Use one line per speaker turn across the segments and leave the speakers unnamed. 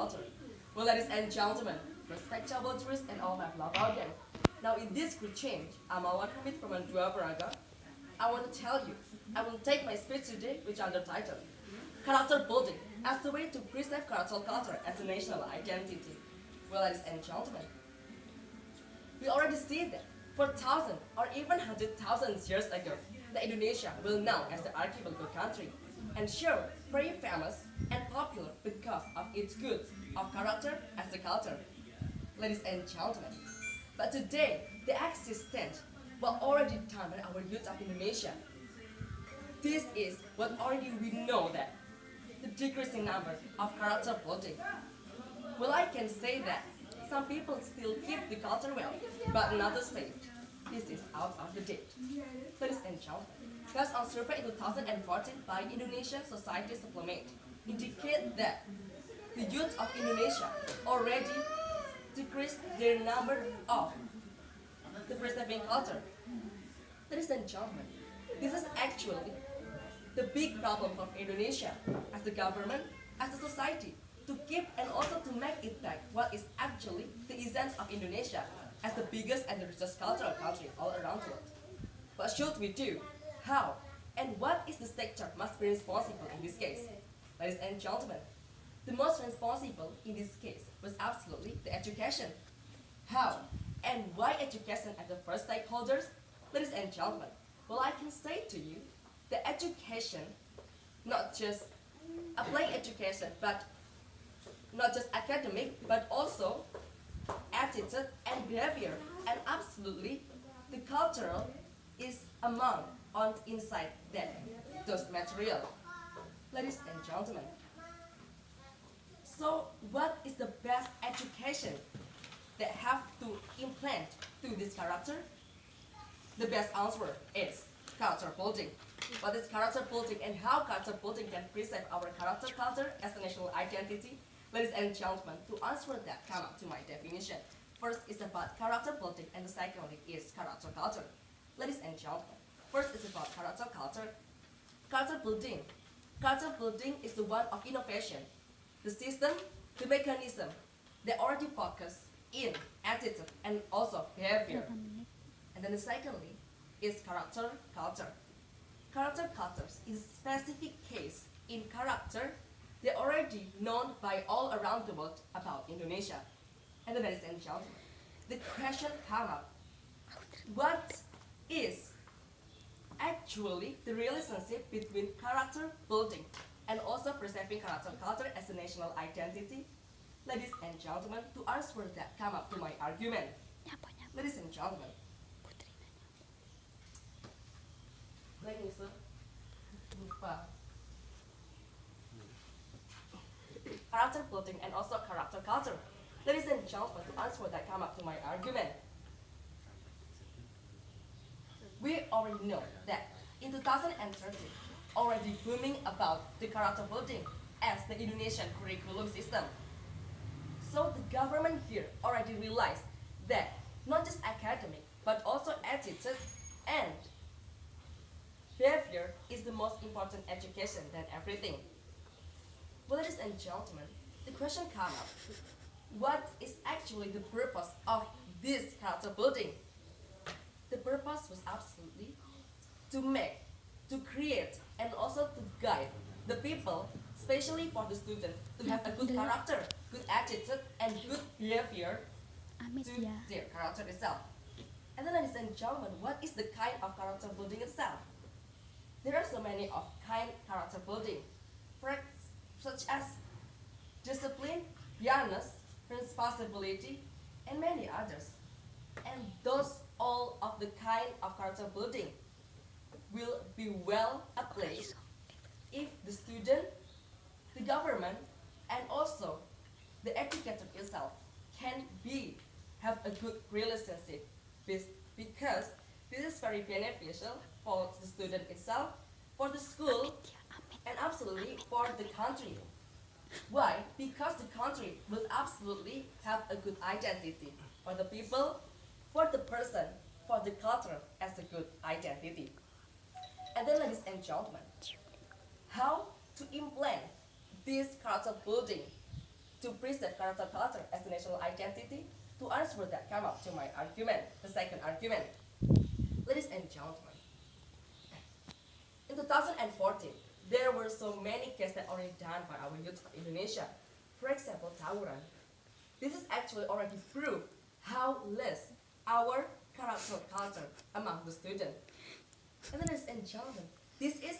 culture. Well, ladies and gentlemen, respectable tourists and all my love audience. Now in this great change, I'm Awan Hamid from Andua Braga. I want to tell you, I will take my speech today which under title, Character Building as the way to preserve cultural culture as a national identity. Well, ladies and gentlemen, we already see that for thousands or even 100,000 years ago, the Indonesia will now as the archipelago country and sure very famous and popular because of its goods of character as a culture. Ladies and gentlemen, but today the existence was already done by our youth of Indonesia. This is what already we know that the decreasing number of character building. Well, I can say that some people still keep the culture well, but others say this is out of the date. Ladies and gentlemen, based on survey in 2014 by Indonesian Society Supplement, indicate that the youth of Indonesia already decreased their number of the preserving culture. Ladies and gentlemen, this is actually the big problem of Indonesia as the government, as a society, to keep and also to make it back what is actually the essence of Indonesia as the biggest and the richest cultural country all around the world. What should we do? How? And what is the sector must be responsible in this case? Ladies and gentlemen, the most responsible in this case was absolutely the education. How? And why education as the first stakeholders? Ladies and gentlemen, well, I can say to you, the education, not just a plain education, but not just academic, but also attitude and behavior, and absolutely the cultural is among on inside that those material. Ladies and gentlemen, so what is the best education that have to implant to this character? The best answer is character building. What is character building and how character building can preserve our character culture as a national identity? Ladies and gentlemen, to answer that, come up to my definition. First is about character building and the second is character culture. Ladies and gentlemen, first is about character culture. Character building. Character building is the one of innovation. The system, the mechanism, they already focus in attitude and also behavior. And then the secondly is character culture. Character cultures is a specific case in character they already known by all around the world about Indonesia. And then, ladies and gentlemen, the question come up, what is actually the relationship between character building and also preserving character culture as a national identity? Ladies and gentlemen, to answer that, come up to my argument. Ladies and gentlemen, character building and also character culture. Ladies and gentlemen, to answer that, come up to my argument. We already know that in 2013, already booming about the character building as the Indonesian curriculum system. So the government here already realized that not just academic, but also attitude and behavior is the most important education than everything. Well, ladies and gentlemen, the question comes up, what is actually the purpose of this character building? The purpose was absolutely to make, to create, and also to guide the people, especially for the students, to have a good character, good attitude, and good behavior to their character itself. And then, ladies and gentlemen, what is the kind of character building itself? There are so many of kind character building, such as discipline, fairness, responsibility, and many others. And those all of the kind of character building will be well applied if the student, the government, and also the educator itself can have a good relationship because this is very beneficial for the student itself, for the school, and absolutely for the country. Why? Because the country will absolutely have a good identity for the people, for the person, for the culture as a good identity. And then, ladies and gentlemen, how to implement this character building to preserve character culture as the national identity. To answer that, come up to my argument, the second argument. Ladies and gentlemen, in 2014, there were so many cases that already done by our youth of Indonesia. For example, tawuran. This is actually already proof how less our character culture among the students. And ladies and gentlemen, this is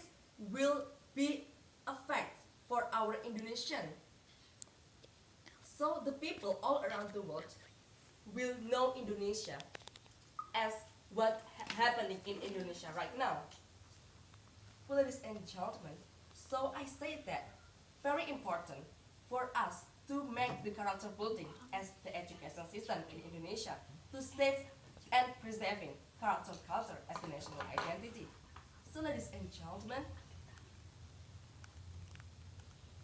will be a fact for our Indonesian. So the people all around the world will know Indonesia as what happening in Indonesia right now. Well, ladies and gentlemen, so I say that very important for us to make the character building as the education system in Indonesia to save and preserving character culture as the national identity. So ladies and gentlemen,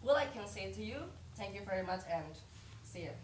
what I can say to you, thank you very much and see you.